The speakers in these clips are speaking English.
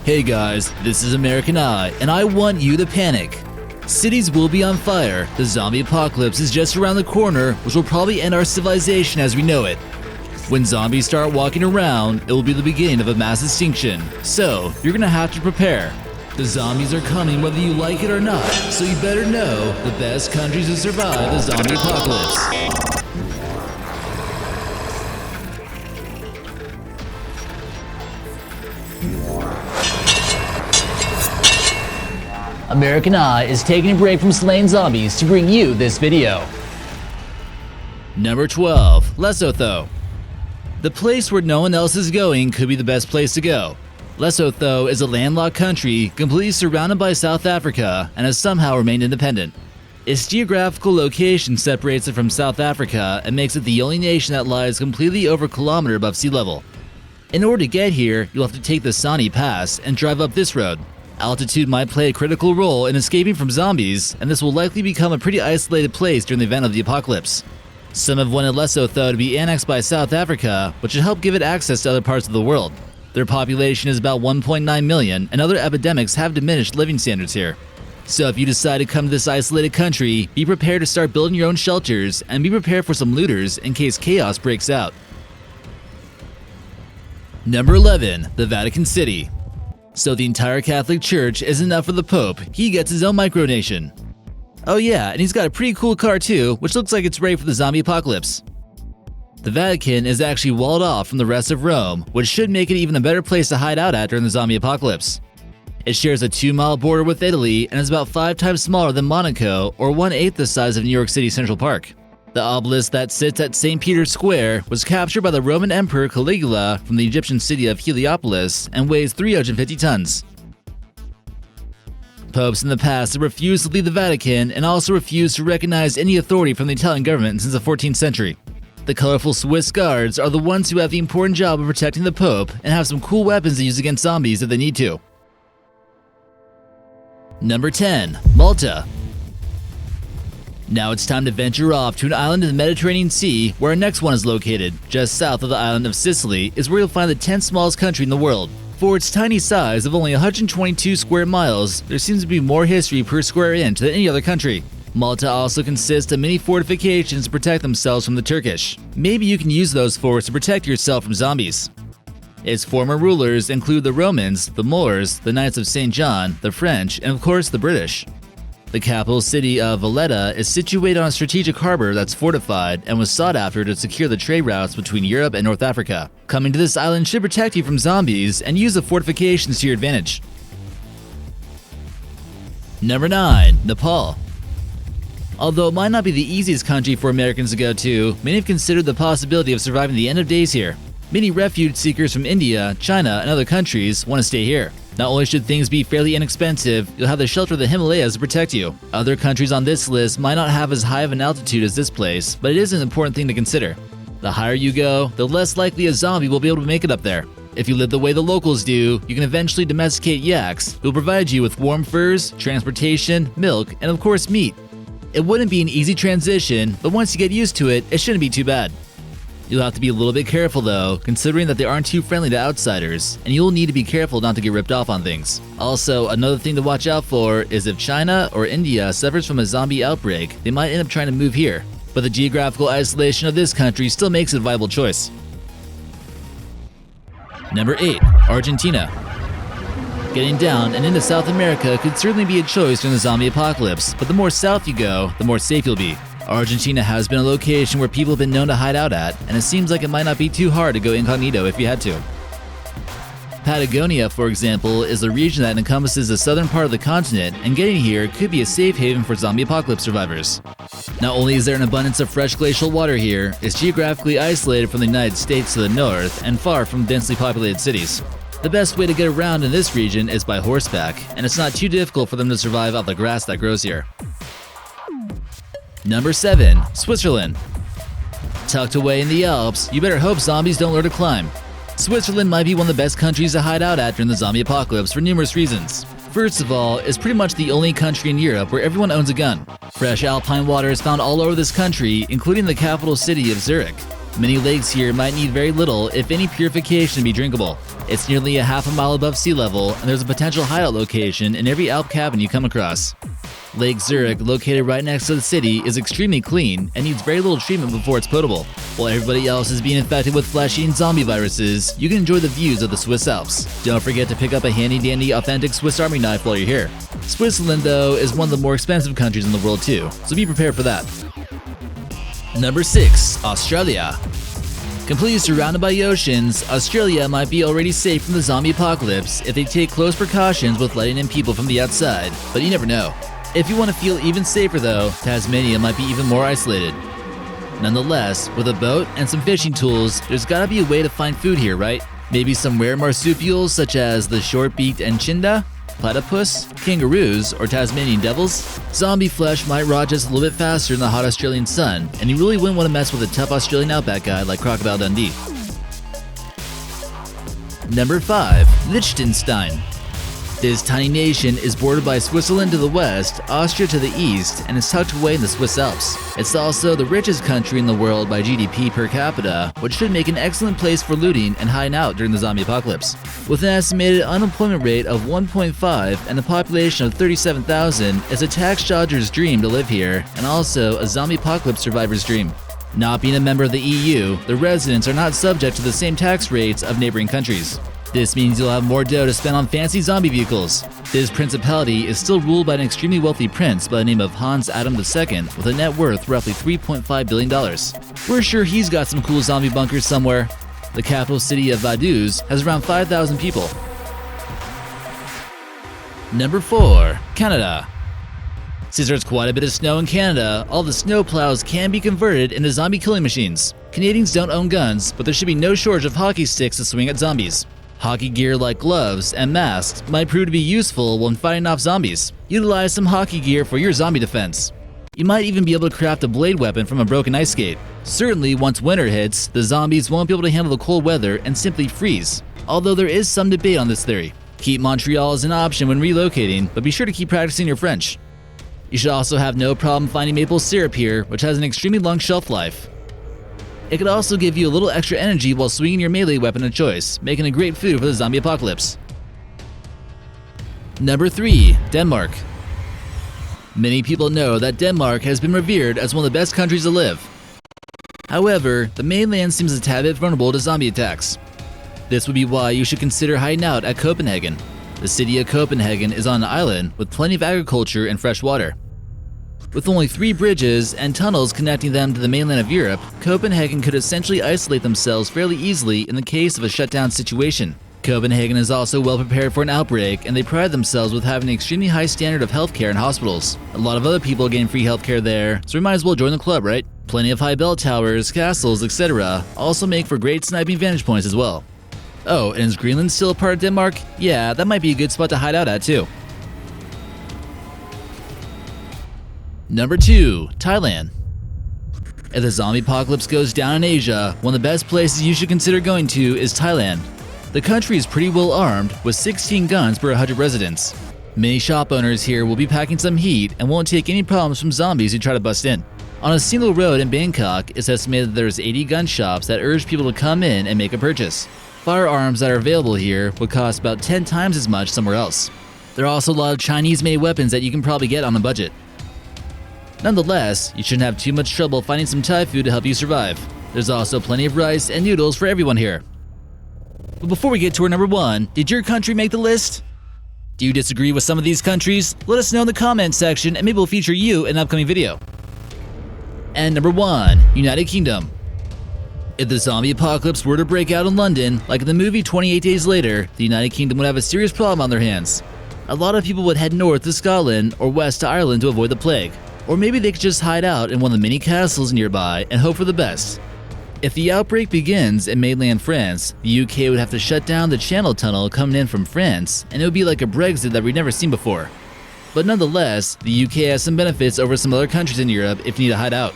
Hey guys, this is American Eye, and I want you to panic. Cities will be on fire, the zombie apocalypse is just around the corner, which will probably end our civilization as we know it. When zombies start walking around, it will be the beginning of a mass extinction, so you're gonna have to prepare. The zombies are coming whether you like it or not, so you better know the best countries to survive the zombie apocalypse. American Eye is taking a break from slaying zombies to bring you this video. Number 12. Lesotho. The place where no one else is going could be the best place to go. Lesotho is a landlocked country completely surrounded by South Africa and has somehow remained independent. Its geographical location separates it from South Africa and makes it the only nation that lies completely over a kilometer above sea level. In order to get here, you'll have to take the Sani Pass and drive up this road. Altitude might play a critical role in escaping from zombies, and this will likely become a pretty isolated place during the event of the apocalypse. Some have wanted Lesotho to be annexed by South Africa, which should help give it access to other parts of the world. Their population is about 1.9 million, and other epidemics have diminished living standards here. So if you decide to come to this isolated country, be prepared to start building your own shelters, and be prepared for some looters in case chaos breaks out. Number 11. The Vatican City. So the entire Catholic Church isn't enough for the Pope, he gets his own micronation. Oh yeah, and he's got a pretty cool car too, which looks like it's ready for the zombie apocalypse. The Vatican is actually walled off from the rest of Rome, which should make it even a better place to hide out at during the zombie apocalypse. It shares a 2-mile border with Italy and is about 5 times smaller than Monaco, or 1/8 the size of New York City Central Park. The obelisk that sits at St. Peter's Square was captured by the Roman Emperor Caligula from the Egyptian city of Heliopolis and weighs 350 tons. Popes in the past have refused to leave the Vatican and also refused to recognize any authority from the Italian government since the 14th century. The colorful Swiss guards are the ones who have the important job of protecting the Pope and have some cool weapons to use against zombies if they need to. Number 10. Malta. Now it's time to venture off to an island in the Mediterranean Sea where our next one is located. Just south of the island of Sicily is where you'll find the 10th smallest country in the world. For its tiny size of only 122 square miles, there seems to be more history per square inch than any other country. Malta also consists of many fortifications to protect themselves from the Turkish. Maybe you can use those forts to protect yourself from zombies. Its former rulers include the Romans, the Moors, the Knights of St. John, the French, and of course the British. The capital city of Valletta is situated on a strategic harbor that's fortified and was sought after to secure the trade routes between Europe and North Africa. Coming to this island should protect you from zombies and use the fortifications to your advantage. Number 9. Nepal. Although it might not be the easiest country for Americans to go to, many have considered the possibility of surviving the end of days here. Many refuge seekers from India, China, and other countries want to stay here. Not only should things be fairly inexpensive, you'll have the shelter of the Himalayas to protect you. Other countries on this list might not have as high of an altitude as this place, but it is an important thing to consider. The higher you go, the less likely a zombie will be able to make it up there. If you live the way the locals do, you can eventually domesticate yaks, who will provide you with warm furs, transportation, milk, and of course meat. It wouldn't be an easy transition, but once you get used to it, it shouldn't be too bad. You'll have to be a little bit careful though, considering that they aren't too friendly to outsiders, and you'll need to be careful not to get ripped off on things. Also, another thing to watch out for is if China or India suffers from a zombie outbreak, they might end up trying to move here. But the geographical isolation of this country still makes it a viable choice. Number 8. Argentina. Getting down and into South America could certainly be a choice during the zombie apocalypse, but the more south you go, the more safe you'll be. Argentina has been a location where people have been known to hide out at, and it seems like it might not be too hard to go incognito if you had to. Patagonia, for example, is a region that encompasses the southern part of the continent, and getting here could be a safe haven for zombie apocalypse survivors. Not only is there an abundance of fresh glacial water here, it's geographically isolated from the United States to the north and far from densely populated cities. The best way to get around in this region is by horseback, and it's not too difficult for them to survive off the grass that grows here. Number 7. Switzerland. Tucked away in the Alps, you better hope zombies don't learn to climb. Switzerland might be one of the best countries to hide out at during the zombie apocalypse for numerous reasons. First of all, it's pretty much the only country in Europe where everyone owns a gun. Fresh alpine water is found all over this country, including the capital city of Zurich. Many lakes here might need very little, if any, purification to be drinkable. It's nearly a half a mile above sea level, and there's a potential hideout location in every Alp cabin you come across. Lake Zurich, located right next to the city, is extremely clean and needs very little treatment before it's potable. While everybody else is being infected with flesh-eating zombie viruses, you can enjoy the views of the Swiss Alps. Don't forget to pick up a handy-dandy authentic Swiss Army knife while you're here. Switzerland, though, is one of the more expensive countries in the world too, so be prepared for that. Number 6. Australia. Completely surrounded by oceans, Australia might be already safe from the zombie apocalypse if they take close precautions with letting in people from the outside, but you never know. If you want to feel even safer though, Tasmania might be even more isolated. Nonetheless, with a boat and some fishing tools, there's gotta be a way to find food here, right? Maybe some rare marsupials such as the short-beaked enchinda, platypus, kangaroos, or Tasmanian devils. Zombie flesh might rot just a little bit faster in the hot Australian sun, and you really wouldn't want to mess with a tough Australian outback guy like Crocodile Dundee. Number 5. Liechtenstein. This tiny nation is bordered by Switzerland to the west, Austria to the east, and is tucked away in the Swiss Alps. It's also the richest country in the world by GDP per capita, which should make an excellent place for looting and hiding out during the zombie apocalypse. With an estimated unemployment rate of 1.5 and a population of 37,000, it's a tax dodger's dream to live here, and also a zombie apocalypse survivor's dream. Not being a member of the EU, the residents are not subject to the same tax rates of neighboring countries. This means you'll have more dough to spend on fancy zombie vehicles. This principality is still ruled by an extremely wealthy prince by the name of Hans Adam II with a net worth roughly $3.5 billion. We're sure he's got some cool zombie bunkers somewhere. The capital city of Vaduz has around 5,000 people. Number 4. Canada. Since there's quite a bit of snow in Canada, all the snowplows can be converted into zombie killing machines. Canadians don't own guns, but there should be no shortage of hockey sticks to swing at zombies. Hockey gear like gloves and masks might prove to be useful when fighting off zombies. Utilize some hockey gear for your zombie defense. You might even be able to craft a blade weapon from a broken ice skate. Certainly, once winter hits, the zombies won't be able to handle the cold weather and simply freeze, although there is some debate on this theory. Keep Montreal as an option when relocating, but be sure to keep practicing your French. You should also have no problem finding maple syrup here, which has an extremely long shelf life. It could also give you a little extra energy while swinging your melee weapon of choice, making a great food for the zombie apocalypse. Number 3. Denmark. Many people know that Denmark has been revered as one of the best countries to live. However, the mainland seems a tad bit vulnerable to zombie attacks. This would be why you should consider hiding out at Copenhagen. The city of Copenhagen is on an island with plenty of agriculture and fresh water. With only 3 bridges and tunnels connecting them to the mainland of Europe, Copenhagen could essentially isolate themselves fairly easily in the case of a shutdown situation. Copenhagen is also well prepared for an outbreak, and they pride themselves with having an extremely high standard of healthcare and hospitals. A lot of other people are getting free healthcare there, so we might as well join the club, right? Plenty of high bell towers, castles, etc. also make for great sniping vantage points as well. Oh, and is Greenland still a part of Denmark? Yeah, that might be a good spot to hide out at too. Number 2. Thailand. If the zombie apocalypse goes down in Asia, one of the best places you should consider going to is Thailand. The country is pretty well armed, with 16 guns per 100 residents. Many shop owners here will be packing some heat and won't take any problems from zombies who try to bust in. On a single road in Bangkok, it's estimated that there's 80 gun shops that urge people to come in and make a purchase. Firearms that are available here would cost about 10 times as much somewhere else. There are also a lot of Chinese-made weapons that you can probably get on a budget. Nonetheless, you shouldn't have too much trouble finding some Thai food to help you survive. There's also plenty of rice and noodles for everyone here. But before we get to our number 1, did your country make the list? Do you disagree with some of these countries? Let us know in the comments section and maybe we'll feature you in an upcoming video. And number 1, United Kingdom. If the zombie apocalypse were to break out in London, like in the movie 28 Days Later, the United Kingdom would have a serious problem on their hands. A lot of people would head north to Scotland or west to Ireland to avoid the plague. Or maybe they could just hide out in one of the many castles nearby and hope for the best. If the outbreak begins in mainland France, the UK would have to shut down the Channel Tunnel coming in from France, and it would be like a Brexit that we've never seen before. But nonetheless, the UK has some benefits over some other countries in Europe if you need to hide out.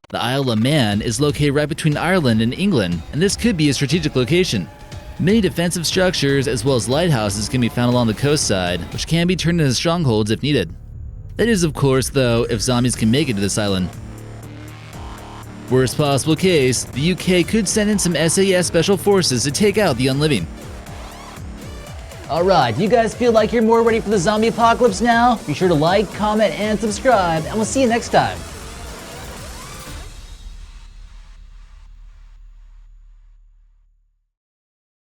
The Isle of Man is located right between Ireland and England, and this could be a strategic location. Many defensive structures as well as lighthouses can be found along the coast side, which can be turned into strongholds if needed. That is, of course, though, if zombies can make it to this island. Worst possible case, the UK could send in some SAS special forces to take out the unliving. Alright, you guys feel like you're more ready for the zombie apocalypse now? Be sure to like, comment, and subscribe, and we'll see you next time.